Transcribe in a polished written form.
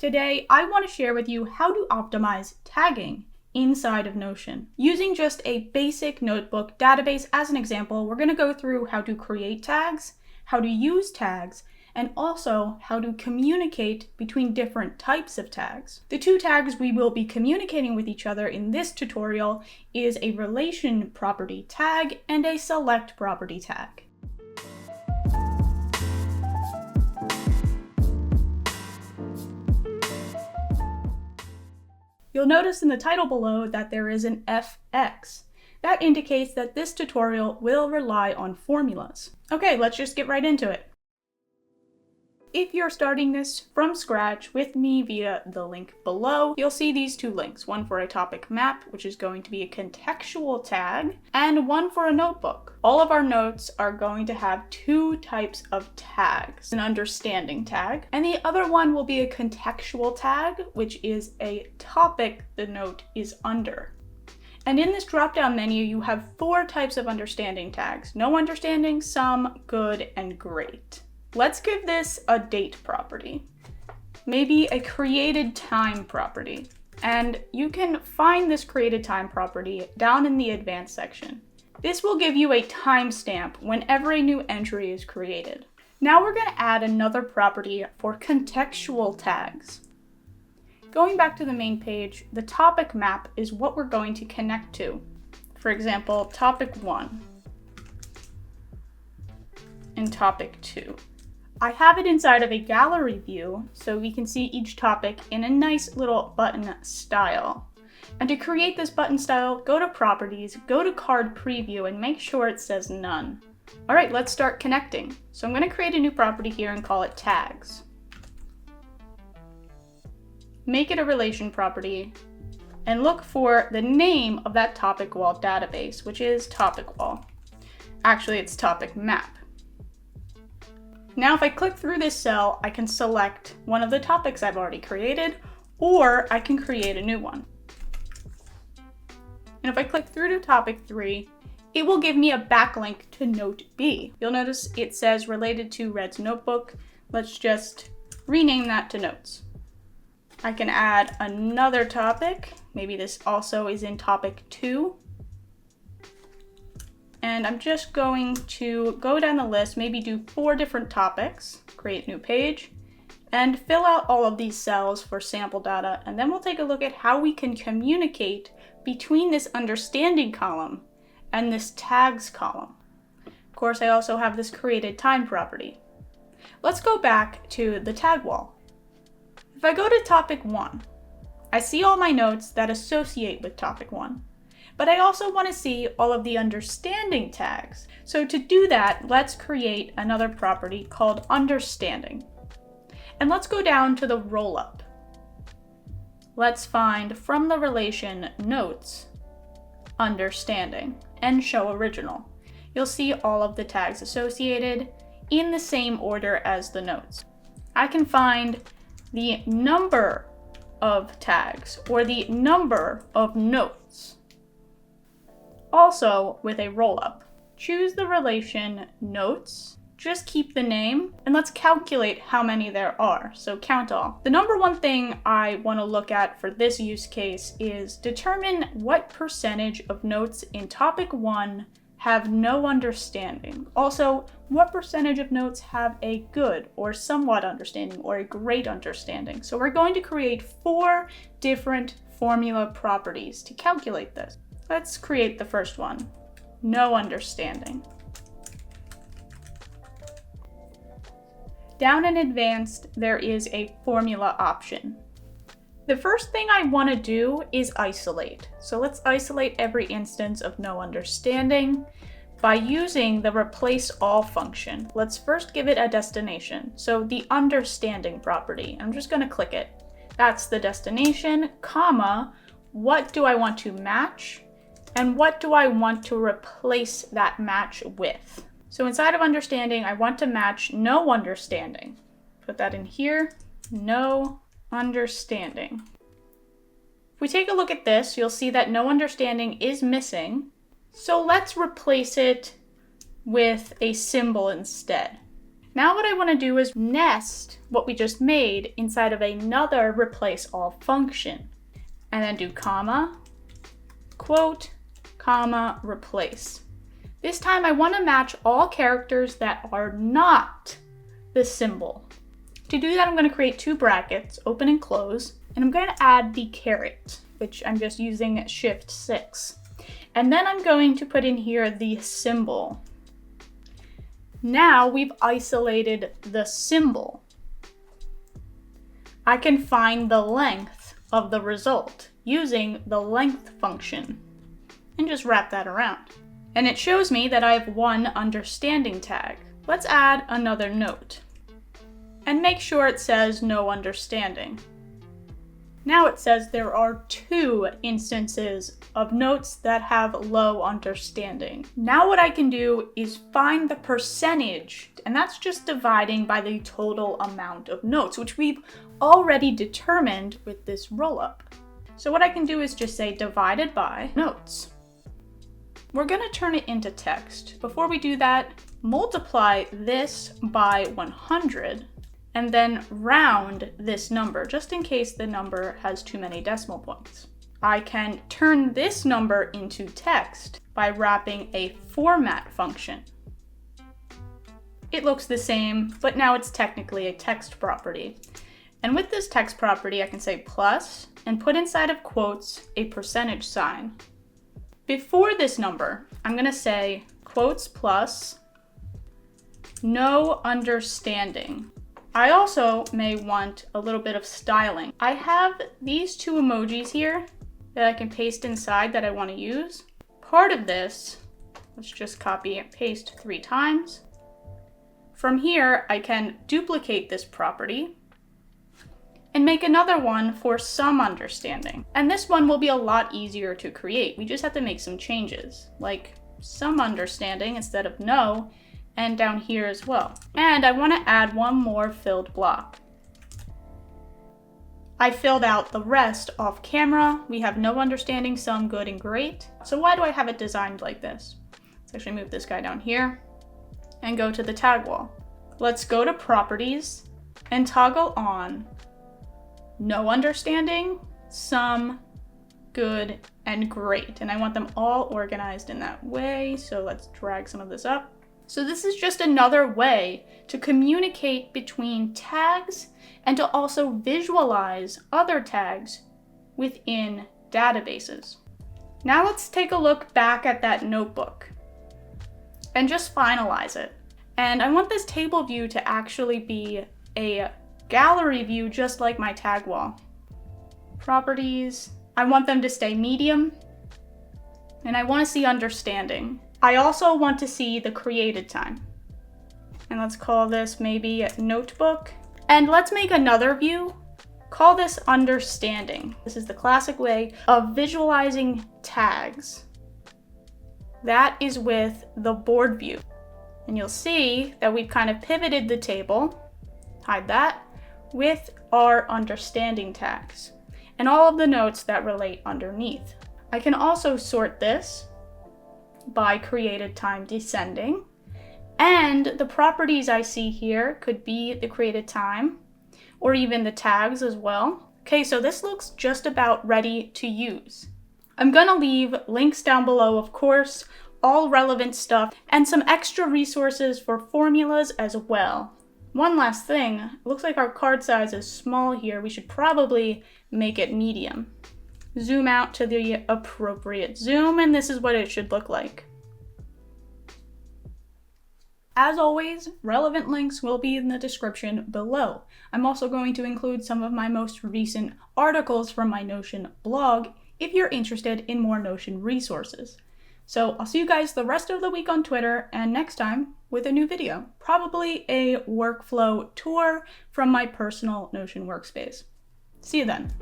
Today, I want to share with you how to optimize tagging inside of Notion. Using just a basic notebook database as an example, we're going to go through how to create tags, how to use tags, and also how to communicate between different types of tags. The two tags we will be communicating with each other in this tutorial is a relation property tag and a select property tag. You'll notice in the title below that there is an FX. That indicates that this tutorial will rely on formulas. Okay, let's just get right into it. If you're starting this from scratch with me via the link below, you'll see these two links, one for a topic map, which is going to be a contextual tag, and one for a notebook. All of our notes are going to have two types of tags, an understanding tag, and the other one will be a contextual tag, which is a topic the note is under. And in this drop-down menu, you have four types of understanding tags: no understanding, some, good, and great. Let's give this a date property, maybe a created time property. And you can find this created time property down in the advanced section. This will give you a timestamp whenever a new entry is created. Now we're going to add another property for contextual tags. Going back to the main page, the topic map is what we're going to connect to. For example, topic 1 and topic 2. I have it inside of a gallery view so we can see each topic in a nice little button style. And to create this button style, go to Properties, go to Card Preview, and make sure it says None. All right, let's start connecting. So I'm going to create a new property here and call it Tags. Make it a relation property, and look for the name of that topic wall database, which is topic wall. Actually, it's topic map. Now if I click through this cell, I can select one of the topics I've already created, or I can create a new one. And if I click through to topic 3, it will give me a backlink to Note B. You'll notice it says related to Red's notebook. Let's just rename that to Notes. I can add another topic. Maybe this also is in topic 2. And I'm just going to go down the list, maybe do 4 different topics, create a new page, and fill out all of these cells for sample data. And then we'll take a look at how we can communicate between this understanding column and this tags column. Of course, I also have this created time property. Let's go back to the tag wall. If I go to topic 1, I see all my notes that associate with topic 1. But I also want to see all of the understanding tags. So to do that, let's create another property called understanding. And let's go down to the roll-up. Let's find from the relation notes, understanding, and show original. You'll see all of the tags associated in the same order as the notes. I can find the number of tags or the number of notes. Also with a roll-up. Choose the relation notes, just keep the name, and let's calculate how many there are, so count all. The number one thing I want to look at for this use case is determine what percentage of notes in topic 1 have no understanding. Also, what percentage of notes have a good or somewhat understanding or a great understanding. So we're going to create 4 different formula properties to calculate this. Let's create the first one, no understanding. Down in advanced, there is a formula option. The first thing I want to do is isolate. So let's isolate every instance of no understanding by using the replaceAll function. Let's first give it a destination. So the understanding property, I'm just going to click it. That's the destination, comma, what do I want to match? And what do I want to replace that match with? So inside of understanding, I want to match no understanding. Put that in here, no understanding. If we take a look at this, you'll see that no understanding is missing. So let's replace it with a symbol instead. Now what I want to do is nest what we just made inside of another replaceAll function. And then do comma, quote, comma, replace. This time I want to match all characters that are not the symbol. To do that, I'm going to create two brackets, open and close, and I'm going to add the caret, which I'm just using Shift 6. And then I'm going to put in here the symbol. Now we've isolated the symbol. I can find the length of the result using the length function and just wrap that around. And it shows me that I have one understanding tag. Let's add another note and make sure it says no understanding. Now it says there are 2 instances of notes that have low understanding. Now what I can do is find the percentage, and that's just dividing by the total amount of notes, which we've already determined with this rollup. So what I can do is just say divided by notes. We're going to turn it into text. Before we do that, multiply this by 100 and then round this number just in case the number has too many decimal points. I can turn this number into text by wrapping a format function. It looks the same, but now it's technically a text property. And with this text property, I can say plus and put inside of quotes a percentage sign. Before this number, I'm going to say quotes plus no understanding. I also may want a little bit of styling. I have these 2 emojis here that I can paste inside that I want to use. Part of this, let's just copy and paste 3 times. From here, I can duplicate this property and make another one for some understanding. And this one will be a lot easier to create. We just have to make some changes, like some understanding instead of no, and down here as well. And I want to add one more filled block. I filled out the rest off camera. We have no understanding, some, good, and great. So why do I have it designed like this? Let's actually move this guy down here and go to the tag wall. Let's go to properties and toggle on no understanding, some, good, and great. And I want them all organized in that way. So let's drag some of this up. So this is just another way to communicate between tags and to also visualize other tags within databases. Now let's take a look back at that notebook and just finalize it. And I want this table view to actually be a gallery view just like my tag wall. Properties, I want them to stay medium, and I want to see understanding. I also want to see the created time. And let's call this maybe notebook. And let's make another view. Call this understanding. This is the classic way of visualizing tags. That is with the board view. And you'll see that we've kind of pivoted the table, hide that, with our understanding tags and all of the notes that relate underneath. I can also sort this by created time descending, and the properties I see here could be the created time or even the tags as well. Okay, so this looks just about ready to use. I'm gonna leave links down below, of course, all relevant stuff, and some extra resources for formulas as well. One last thing, it looks like our card size is small here. We should probably make it medium. Zoom out to the appropriate zoom, and this is what it should look like. As always, relevant links will be in the description below. I'm also going to include some of my most recent articles from my Notion blog if you're interested in more Notion resources. So I'll see you guys the rest of the week on Twitter, and next time with a new video, probably a workflow tour from my personal Notion workspace. See you then.